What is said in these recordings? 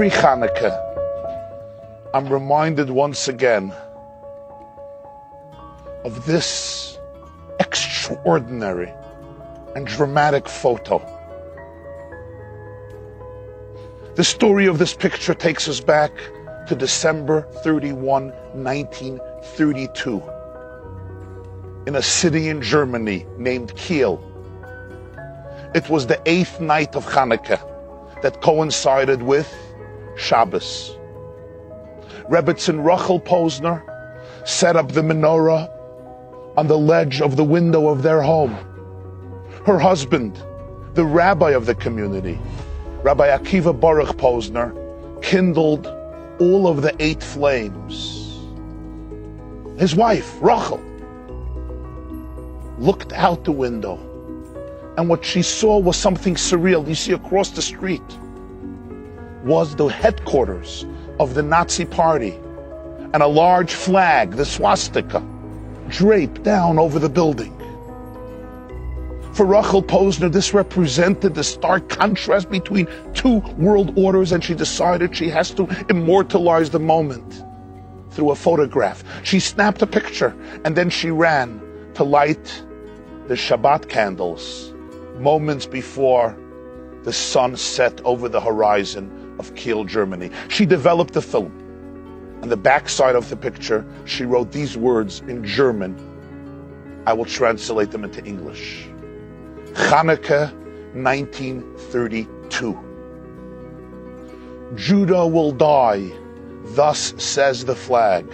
every Hanukkah, I'm reminded once again of this extraordinary and dramatic photo. The story of this picture takes us back to December 31, 1932, in a city in Germany named Kiel. It was the 8th night of Hanukkah that coincided with Shabbos. Rebbetzin Rachel Posner set up the menorah on the ledge of the window of their home. Her husband, the rabbi of the community, Rabbi Akiva Baruch Posner, kindled all of the 8 flames. His wife, Rachel, looked out the window, and what she saw was something surreal. You see, across the street was the headquarters of the Nazi Party, and a large flag, the swastika, draped down over the building. For Rachel Posner, this represented the stark contrast between 2 world orders, and she decided she has to immortalize the moment through a photograph. She snapped a picture, and then she ran to light the Shabbat candles moments before the sun set over the horizon of Kiel, Germany. She developed the film. On the backside of the picture, she wrote these words in German. I will translate them into English. Hanukkah 1932. Judah will die, thus says the flag.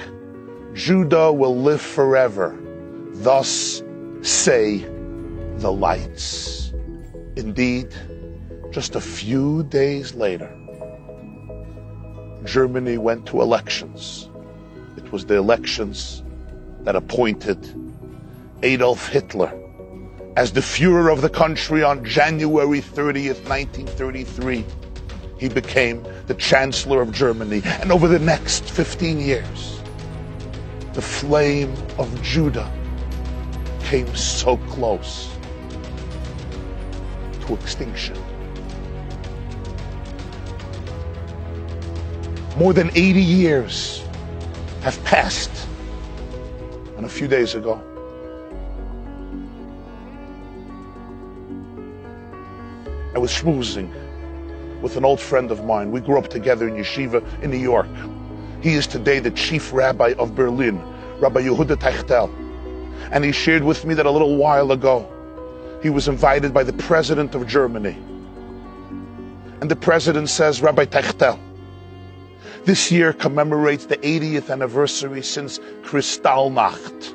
Judah will live forever, thus say the lights. Indeed, just a few days later, Germany went to elections. It was the elections that appointed Adolf Hitler as the Führer of the country on January 30th, 1933. He became the Chancellor of Germany. And over the next 15 years, the flame of Judah came so close to extinction. More than 80 years have passed, and a few days ago, I was schmoozing with an old friend of mine. We grew up together in yeshiva in New York. He is today the chief rabbi of Berlin, Rabbi Yehuda Teichtel. And he shared with me that a little while ago, he was invited by the president of Germany. And the president says, Rabbi Teichtel, this year commemorates the 80th anniversary since Kristallnacht,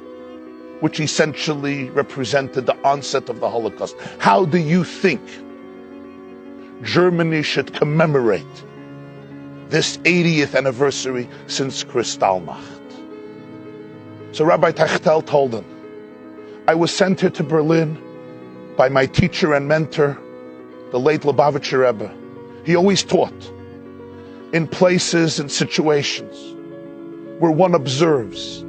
which essentially represented the onset of the Holocaust. How do you think Germany should commemorate this 80th anniversary since Kristallnacht? So Rabbi Teichtel told him, I was sent here to Berlin by my teacher and mentor, the late Lubavitcher Rebbe. He always taught in places and situations where one observes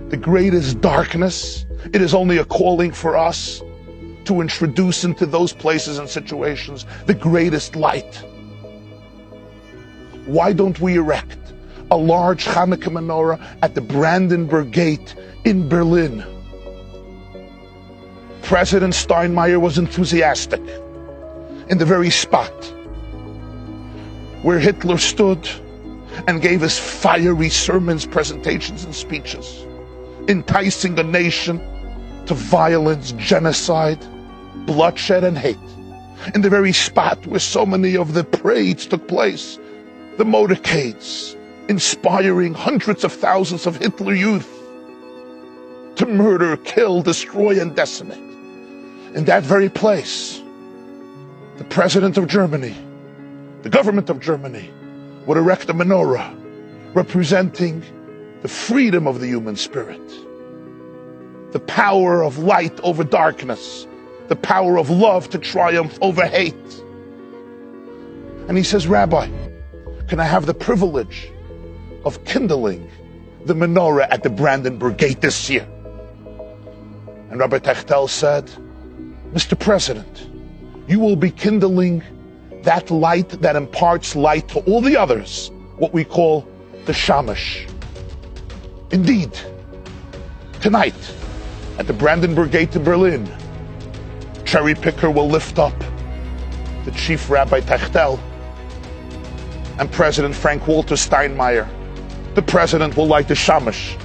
the greatest darkness, it is only a calling for us to introduce into those places and situations the greatest light. Why don't we erect a large Hanukkah menorah at the Brandenburg Gate in Berlin? President Steinmeier was enthusiastic in the very spot where Hitler stood and gave his fiery sermons, presentations, and speeches, enticing a nation to violence, genocide, bloodshed, and hate. In the very spot where so many of the parades took place, the motorcades, inspiring hundreds of thousands of Hitler youth to murder, kill, destroy, and decimate. In that very place, the president of Germany, the government of Germany, would erect a menorah representing the freedom of the human spirit, the power of light over darkness, the power of love to triumph over hate. And he says, Rabbi, can I have the privilege of kindling the menorah at the Brandenburg Gate this year? And Rabbi Teichtel said, Mr. President, you will be kindling that light that imparts light to all the others, what we call the Shamash. Indeed, tonight at the Brandenburg Gate in Berlin, Cherry Picker will lift up the Chief Rabbi Techtel and President Frank-Walter Steinmeier. The president will light the Shamash.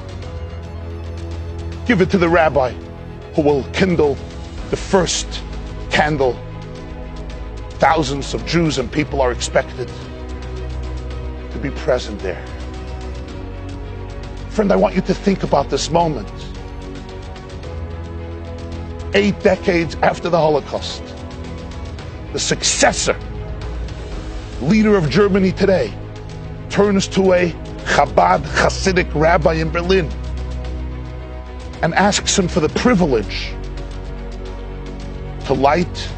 Give it to the rabbi, who will kindle the first candle. Thousands of Jews and people are expected to be present there. Friend, I want you to think about this moment. 8 decades after the Holocaust, the successor leader of Germany today turns to a Chabad Hasidic rabbi in Berlin and asks him for the privilege to light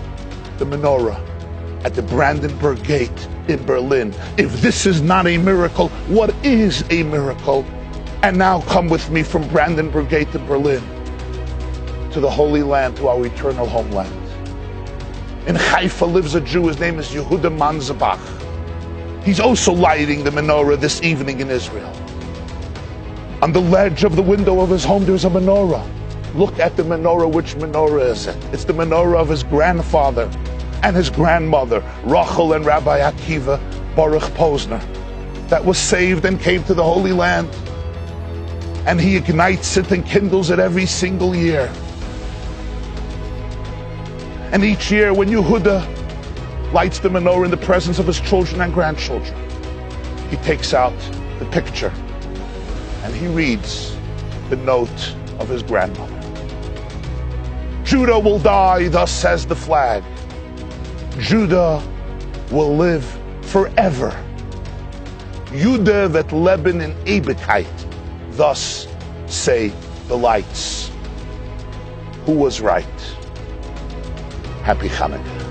the menorah at the Brandenburg Gate in Berlin. If this is not a miracle, what is a miracle? And now come with me from Brandenburg Gate to Berlin, to the Holy Land, to our eternal homeland. In Haifa lives a Jew, his name is Yehuda Manzabach. He's also lighting the menorah this evening in Israel. On the ledge of the window of his home, there's a menorah. Look at the menorah. Which menorah is it? It's the menorah of his grandfather and his grandmother, Rachel and Rabbi Akiva Baruch Posner, that was saved and came to the Holy Land. And he ignites it and kindles it every single year. And each year when Yehuda lights the menorah in the presence of his children and grandchildren, he takes out the picture and he reads the note of his grandmother. Judah will die, thus says the flag. Judah will live forever. Judah vet leben in Ewigkeit, thus say the lights. Who was right? Happy Hanukkah.